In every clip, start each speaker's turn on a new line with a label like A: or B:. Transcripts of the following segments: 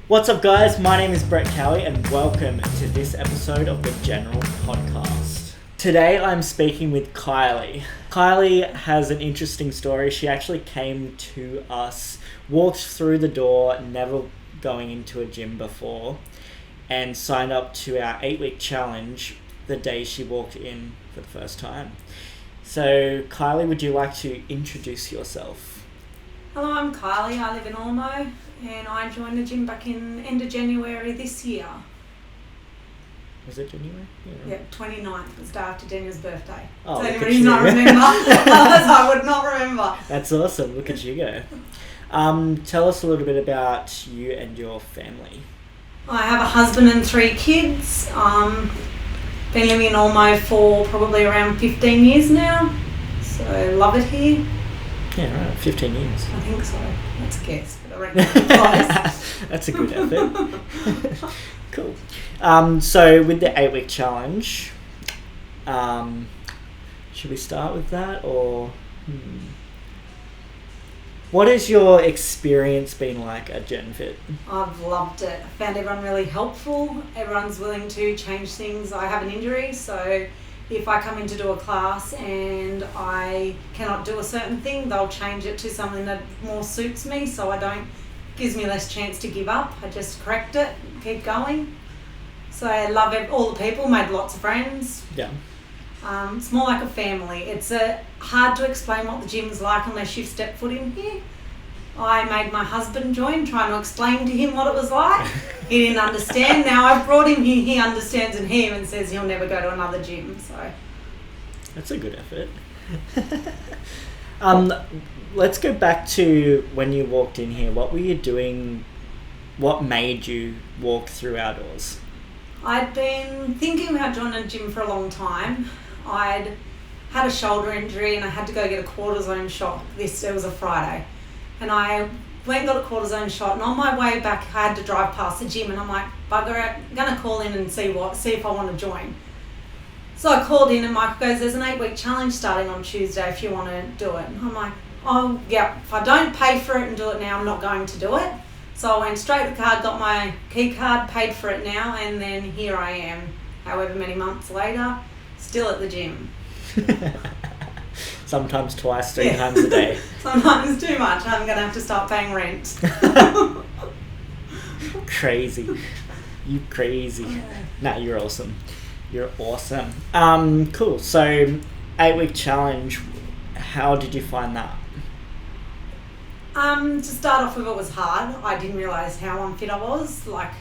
A: What's up, guys? My name is Brett Cowie, and welcome to this episode of the General Podcast. Today, I'm speaking with Kylie. Kylie has an interesting story. She actually came to us, walked through the door, never going into a gym before, and signed up to our 8-week challenge the day she walked in for the first time. So, Kylie, would you like to introduce yourself?
B: Hello, I'm Kylie. I live in Ormo and I joined the gym back in end of January this year.
A: Was it January?
B: Yeah, 29th. It was the day after Daniel's birthday.
A: Oh,
B: so the
A: look at
B: reason
A: you.
B: I remember. Otherwise I would not remember.
A: That's awesome. Look at you go. Tell us a little bit about you and your family.
B: I have a husband and 3 kids. Been living in Ormo for probably around 15 years now. So love it here.
A: Yeah, right. 15 years.
B: I think so. That's a guess, but I reckon it's close.
A: That's a good effort. Cool. So with the 8-week challenge, should we start with that or? What has your experience been like at GenFit?
B: I've loved it. I found everyone really helpful. Everyone's willing to change things. I have an injury, so if I come in to do a class and I cannot do a certain thing, they'll change it to something that more suits me, so gives me less chance to give up. I just correct it, keep going. So I love all the people, made lots of friends.
A: Yeah.
B: It's more like a family. It's hard to explain what the gym's like unless you've stepped foot in here. I made my husband join, trying to explain to him what it was like. He didn't understand. Now I've brought him here, he understands, and he even says he'll never go to another gym. So
A: That's a good effort. Let's go back to when you walked in here. What were you doing? What made you walk through our doors?
B: I'd been thinking about joining a gym for a long time. I'd had a shoulder injury and I had to go get a cortisone shot. It was a Friday. And I went and got a cortisone shot, and on my way back I had to drive past the gym, and I'm like, bugger it, I'm going to call in and see if I want to join. So I called in and Michael goes, there's an 8-week challenge starting on Tuesday if you want to do it. And I'm like, oh yeah, if I don't pay for it and do it now, I'm not going to do it. So I went straight to the card, got my key card, paid for it now, and then here I am, however many months later, still at the gym.
A: Sometimes twice, 3 times a day.
B: Sometimes too much. I'm going to have to start paying rent.
A: Crazy. You crazy. Nah, you're awesome. You're awesome. Cool. So, 8-week challenge, how did you find that?
B: To start off with, it was hard. I didn't realise how unfit I was. Like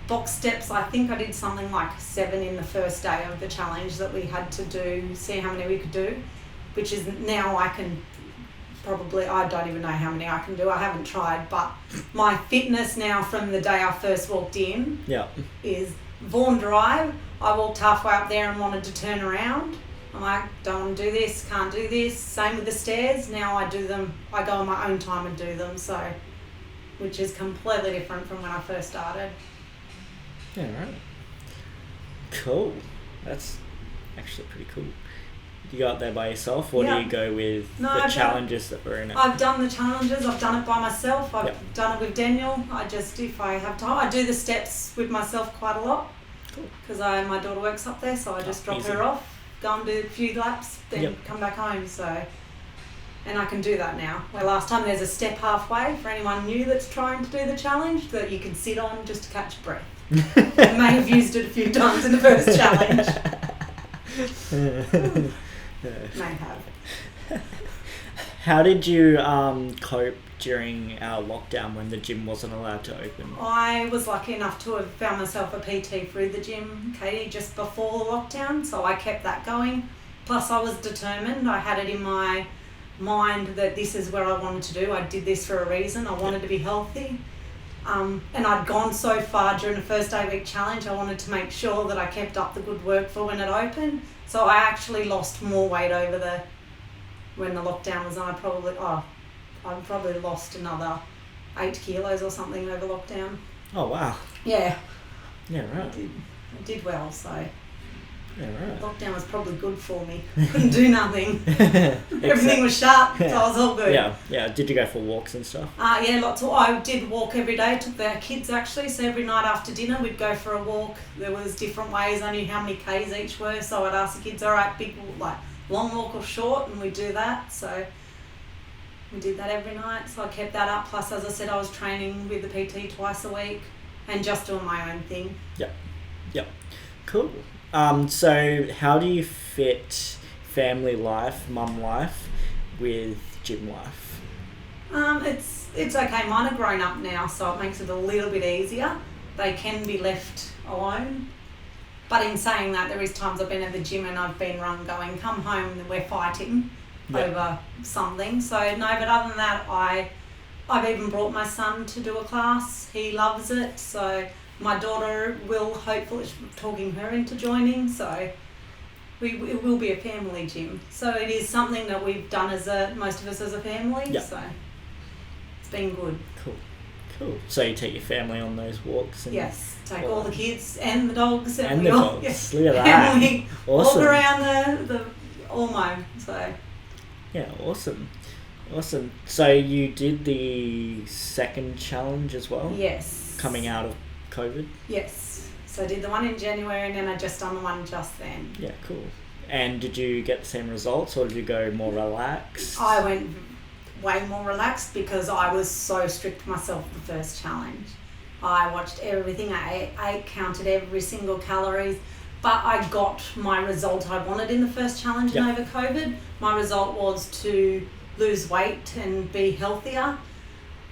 B: box steps, I think I did something like 7 in the first day of the challenge that we had to do, see how many we could do, which is now I don't even know how many I can do. I haven't tried, but my fitness now from the day I first walked in is Vaughan Drive. I walked halfway up there and wanted to turn around. I'm like, don't want to do this, can't do this. Same with the stairs. Now I do them, I go on my own time and do them, so, which is completely different from when I first started.
A: Yeah, right. Cool. That's actually pretty cool. You go up there by yourself, or do you go with the challenges that were in it?
B: I've done the challenges, I've done it by myself, I've done it with Daniel. If I have time, I do the steps with myself quite a lot.
A: Cool.
B: Because my daughter works up there, so I just drop her off, go and do a few laps, then come back home. So, and I can do that now. Where last time there's a step halfway for anyone new that's trying to do the challenge that you can sit on just to catch breath. I may have used it a few times in the first challenge. May have.
A: How did you cope during our lockdown when the gym wasn't allowed to open?
B: I was lucky enough to have found myself a PT through the gym, Katie, just before the lockdown, so I kept that going. Plus I was determined. I had it in my mind that this is what I wanted to do. I did this for a reason. I wanted to be healthy. And I'd gone so far during the first 8-week challenge, I wanted to make sure that I kept up the good work for when it opened. So I actually lost more weight when the lockdown was on. I probably lost another 8 kilos or something over lockdown.
A: Oh, wow.
B: Yeah.
A: Yeah, right.
B: I did well, so.
A: Yeah, right.
B: Lockdown was probably good for me. Couldn't do nothing. Everything was shut, so I was all good.
A: Yeah. Did you go for walks and stuff?
B: Yeah, lots of. I did walk every day. Took the kids actually, so every night after dinner we'd go for a walk. There was different ways. I knew how many k's each were, so I'd ask the kids, "All right, big like long walk or short," and we'd do that. So we did that every night. So I kept that up. Plus, as I said, I was training with the PT twice a week and just doing my own thing.
A: Yep. Cool. So how do you fit family life, mum life, with gym life?
B: It's okay. Mine are grown up now, so it makes it a little bit easier. They can be left alone. But in saying that, there is times I've been at the gym and I've been run going, come home and we're fighting over something. So no, but other than that, I've even brought my son to do a class. He loves it. So my daughter will hopefully talking her into joining. So it will be a family gym. So it is something that we've done most of us as a family.
A: Yep.
B: So it's been good.
A: Cool. So you take your family on those walks? And
B: Yes, take all the kids and the dogs
A: and the dogs.
B: Yes.
A: Look at that.
B: And we
A: Awesome.
B: walk around the Ormo. So
A: Yeah, awesome. So you did the second challenge as well?
B: yes.
A: Coming out of COVID?
B: Yes. So I did the one in January and then I just done the one just then.
A: Yeah, cool. And did you get the same results or did you go more relaxed?
B: I went way more relaxed because I was so strict with myself the first challenge. I watched everything I ate, counted every single calories, but I got my result I wanted in the first challenge and over COVID. My result was to lose weight and be healthier.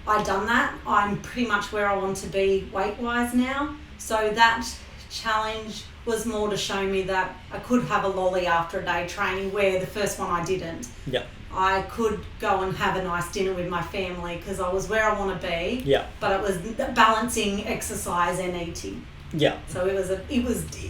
B: I done that. I'm pretty much where I want to be weight-wise now. So that challenge was more to show me that I could have a lolly after a day training, where the first one I didn't.
A: Yep.
B: I could go and have a nice dinner with my family because I was where I want to be.
A: Yeah.
B: But it was balancing exercise and eating.
A: Yeah.
B: So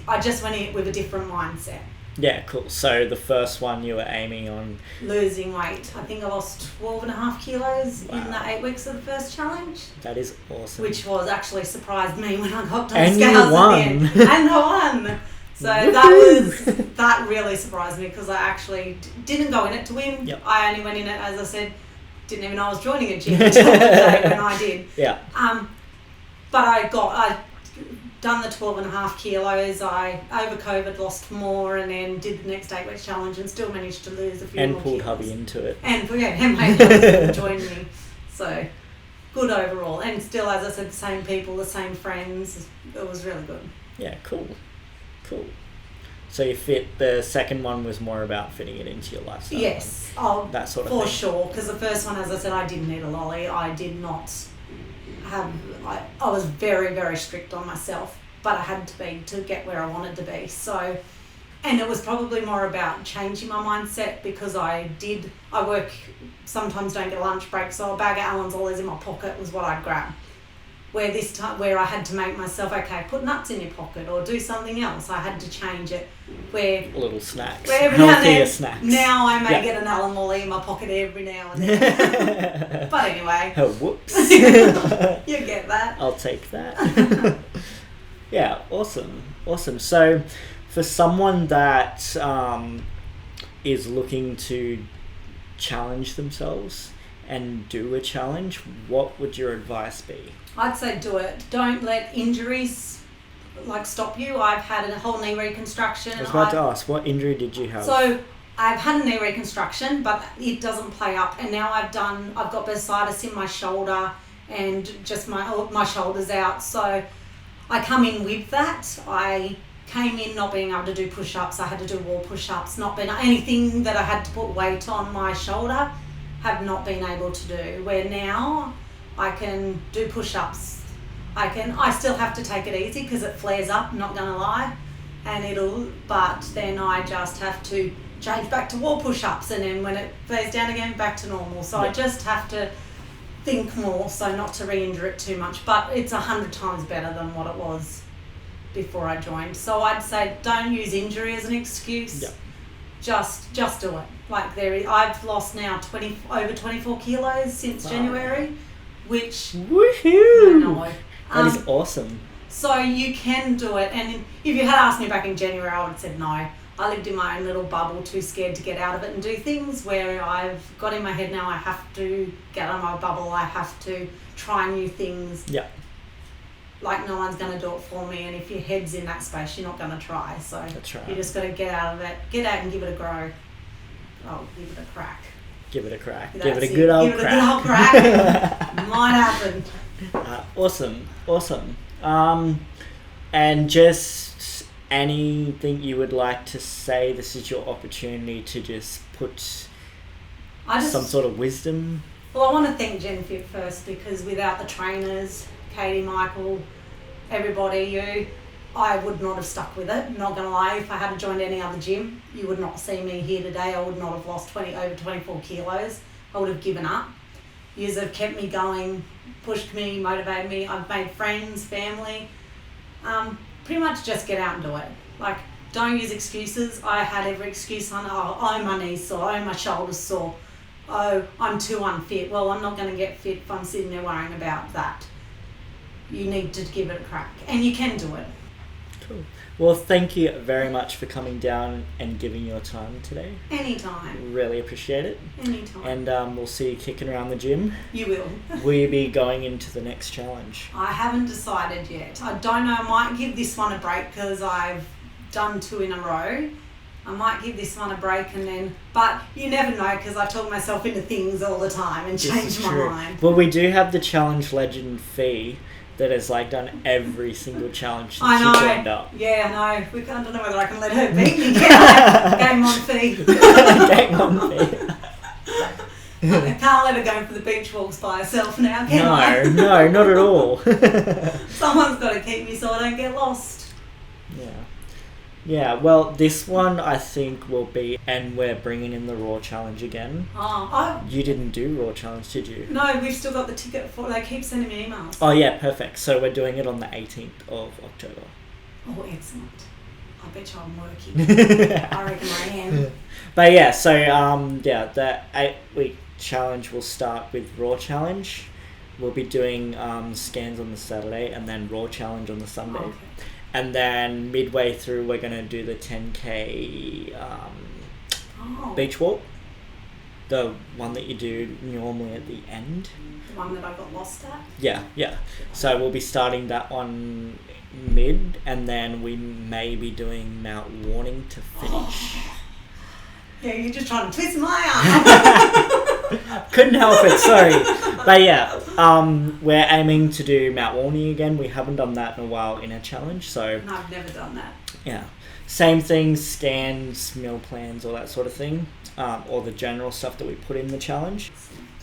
B: I just went in with a different mindset.
A: Yeah, cool. So the first one you were aiming on
B: Losing weight. I think I lost 12.5 kilos
A: Wow.
B: in the 8 weeks of the first challenge.
A: That is awesome.
B: Which was actually surprised me when I got to the
A: And you
B: scales
A: won.
B: at the end. And I won. So that really surprised me because I actually didn't go in it to win.
A: Yep.
B: I only went in it, as I said, didn't even know I was joining a gym until the day when I did.
A: Yeah.
B: But I done the 12.5 kilos. I over COVID lost more and then did the next 8 week challenge and still managed to lose a few
A: And
B: more
A: pulled
B: kilos.
A: hubby into it.
B: And my husband joined me. So good overall. And still, as I said, the same people, the same friends. It was really good.
A: Yeah, cool. So the second one was more about fitting it into your lifestyle.
B: Yes.
A: That sort of
B: for
A: thing.
B: sure. Because the first one, as I said, I didn't eat a lolly. I did not have... I was very, very strict on myself. But I had to be to get where I wanted to be. So... And it was probably more about changing my mindset because I work, sometimes don't get a lunch break, so a bag of Allen's always in my pocket was what I'd grab. Where this time, where I had to make myself, okay, put nuts in your pocket or do something else. I had to change it. Where
A: Little snacks.
B: Where every now and
A: Healthier
B: then,
A: snacks.
B: now I may get an Allen Lolly in my pocket every now and then. But anyway.
A: Oh, whoops.
B: You get that.
A: I'll take that. Yeah, awesome. So for someone that is looking to challenge themselves and do a challenge, what would your advice be?
B: I'd say do it. Don't let injuries stop you. I've had a whole knee reconstruction.
A: I was about to ask, what injury did you have?
B: So I've had a knee reconstruction, but it doesn't play up. And now I've got bursitis in my shoulder and just my shoulders out. So I come in with that. I came in not being able to do push-ups. I had to do wall push-ups. Not been anything that I had to put weight on my shoulder. Have not been able to do. Where now I can do push-ups. I still have to take it easy because it flares up, not gonna lie. But then I just have to change back to wall push-ups and then when it flares down again, back to normal. So I just have to think more so not to re-injure it too much. But it's 100 times better than what it was before I joined. So I'd say don't use injury as an excuse.
A: Yep.
B: Just do it. I've lost now over 24 kilos since January, which
A: Woohoo!
B: I know.
A: That is awesome.
B: So you can do it, and if you had asked me back in January, I would have said no. I lived in my own little bubble, too scared to get out of it and do things, where I've got in my head now I have to get out of my bubble, I have to try new things.
A: Yeah.
B: Like no one's going to do it for me, and if your head's in that space, you're not going to try. So
A: That's right.
B: you just got to get out of it, get out and give it a go. Oh, give it a crack.
A: Give it a crack.
B: That's
A: Give it a
B: it.
A: good old
B: Give it
A: crack.
B: a good old crack. Might happen.
A: Awesome. And just anything you would like to say, this is your opportunity to just put some sort of wisdom.
B: Well, I want to thank GenFit first, because without the trainers, Katie, Michael, everybody, you, I would not have stuck with it. Not going to lie, if I had joined any other gym, you would not see me here today. I would not have lost over 24 kilos. I would have given up. You have kept me going, pushed me, motivated me. I've made friends, family. Pretty much just get out and do it. Like, don't use excuses. I had every excuse on, oh, my knee's sore, oh, my shoulder's sore, oh, I'm too unfit. Well, I'm not going to get fit if I'm sitting there worrying about that. You need to give it a crack, and you can do it.
A: Cool. Well, thank you very much for coming down and giving your time today.
B: Anytime.
A: Really appreciate it.
B: Anytime.
A: And we'll see you kicking around the gym.
B: You will.
A: Will you be going into the next challenge?
B: I haven't decided yet. I don't know. I might give this one a break because I've done 2 in a row. I might give this one a break and then... But you never know, because I talk myself into things all the time and change my mind.
A: Well, we do have the Challenge Legend fee that has like done every single challenge since
B: I know.
A: she joined up.
B: Yeah, I know. I don't know whether I can let her beat me. Game on fee.
A: Game on fee.
B: I can't let her go for the beach walks by herself now, can I?
A: No, not at all.
B: Someone's got to keep me so I don't get lost.
A: Yeah, well, this one I think will be, and we're bringing in the Raw Challenge again. You didn't do Raw Challenge, did you?
B: No, we've still got the ticket for it. They keep sending me emails.
A: Oh yeah, perfect. So we're doing it on the 18th of October.
B: Oh, excellent. I bet you I'm working. I reckon I am.
A: But yeah, so the 8-week challenge will start with Raw Challenge. We'll be doing scans on the Saturday and then Raw Challenge on the Sunday.
B: Okay.
A: And then midway through, we're going to do the 10K beach walk. The one that you do normally at the end.
B: The one that I got lost at?
A: Yeah. So we'll be starting that on mid, and then we may be doing Mount Warning to finish.
B: Yeah, you're just trying to twist my arm.
A: Couldn't help it, sorry. But yeah, we're aiming to do Mount Warning again. We haven't done that in a while in a challenge, so...
B: No, I've never done that.
A: Yeah. Same things, scans, meal plans, all that sort of thing. All the general stuff that we put in the challenge.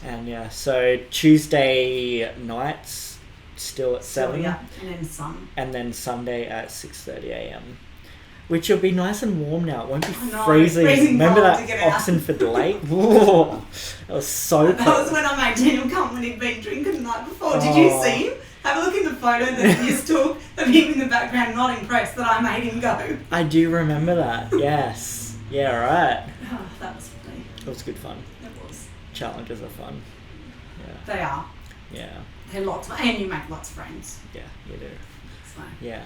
A: And yeah, so Tuesday nights, still at 7.
B: Yeah, and then some.
A: And then Sunday at 6:30am. Which will be nice and warm now. It won't be freezing. Remember that Oxenford Lake? Whoa, that was so cold.
B: That was when I made Daniel come when he'd been drinking the night before. Did you see him? Have a look in the photo that you took of him in the background, not impressed that I made him go.
A: I do remember that, yes. Yeah, right.
B: Oh, that was funny.
A: It was good fun.
B: It was.
A: Challenges are fun. Yeah.
B: They are.
A: Yeah.
B: They're lots of, and you make lots of friends.
A: Yeah, you do.
B: So.
A: Yeah.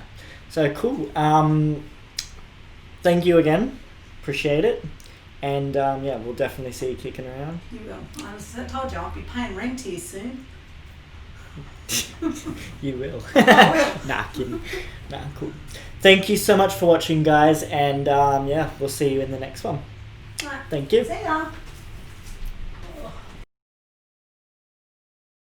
A: So cool. Thank you again. Appreciate it. And yeah, we'll definitely see you kicking around.
B: You will. I told you I'll be paying rent here soon.
A: You will.
B: I will.
A: Nah, kidding. Nah, cool. Thank you so much for watching, guys. And yeah, we'll see you in the next one.
B: Right.
A: Thank you.
B: See ya.